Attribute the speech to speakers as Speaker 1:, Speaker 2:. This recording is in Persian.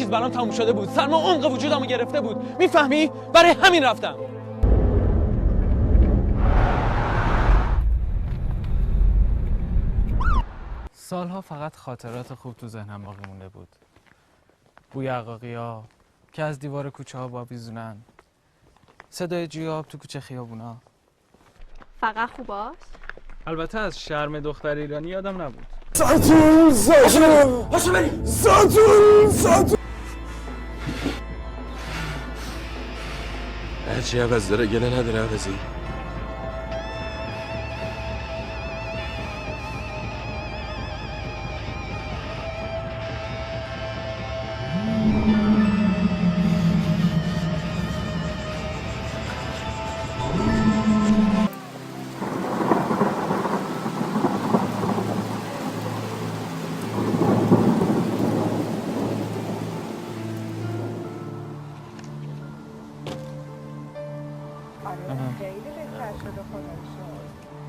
Speaker 1: چیز برام تموم شده بود. سلما عمق وجودمو گرفته بود. میفهمی؟ برای همین رفتم. سالها فقط خاطرات خوب تو ذهنم باقی مونده بود. بوی عقاقی‌ها که از دیوار کوچه ها بابیزونن، صدای جیاب تو کوچه خیابونا.
Speaker 2: فقط خوباست؟
Speaker 1: البته از شرم دختر ایرانی یادم نبود.
Speaker 3: پاشو بریم. ساتون. هرچی عوض داره گله نداره عوضی.
Speaker 4: خیلی بهتر شده خدا رو شکر.